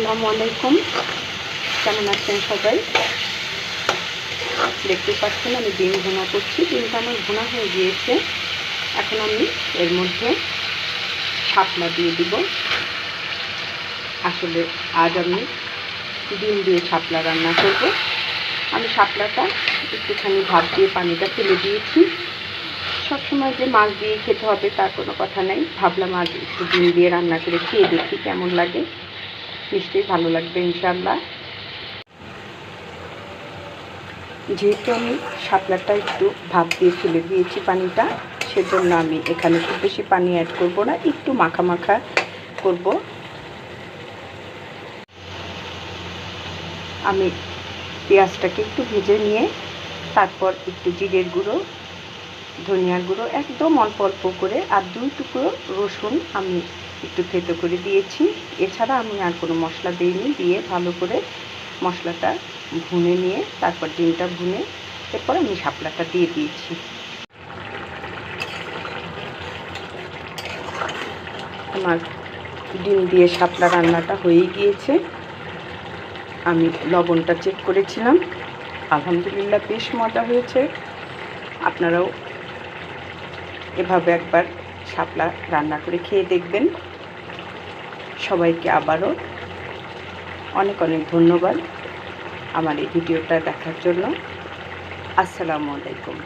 আসসালামু আলাইকুম। কেমন আছেন সবাই? দেখতে পাচ্ছেন আমি ডিম ভুনা করছি। ডিমটা আমার ভুনা হয়ে গিয়েছে। এখন আমি এর মধ্যে শাপলা দিয়ে দিব। আসলে আজ আমি ডিম দিয়ে শাপলা রান্না করব। আমি শাপলাটা একটুখানি ভাপ দিয়ে পানিটা ফেলে দিয়েছি। সবসময় যে মাছ দিয়ে খেতে হবে তার কোনো কথা নেই। ভাবলাম আজ একটু ডিম দিয়ে রান্না করে খেয়ে দেখি কেমন লাগে। নিশ্চয়ই ভালো লাগবে ইনশাআল্লাহ। যেহেতু আমি শাপলাটা একটু ভাপ দিয়ে ফেলে দিয়েছি পানিটা, সেজন্য আমি এখানে খুব বেশি পানি অ্যাড করব না, একটু মাখা মাখা করব। আমি পেঁয়াজটাকে একটু ভেজে নিয়ে তারপর একটু জিরের গুঁড়ো, ধনিয়ার গুঁড়ো একদম অল্প অল্প করে আর 2 টুকরো রসুন আমি একটু থেতো করে দিয়েছি। এছাড়া আমি আর কোনো মশলা দিইনি। দিয়ে ভালো করে মশলাটা ভুনে নিয়ে তারপর ডিমটা ভুনে এরপর আমি শাপলাটা দিয়ে দিয়েছি। আমার ডিম দিয়ে শাপলা রান্নাটা হয়ে গিয়েছে। আমি লবণটা চেক করেছিলাম, আলহামদুলিল্লাহ বেশ মজা হয়েছে। আপনারাও এভাবে একবার শাপলা রান্না করে খেয়ে দেখবেন। সবাইকে আবারও অনেক অনেক ধন্যবাদ আমার এই ভিডিওটা দেখার জন্য। আসসালামু আলাইকুম।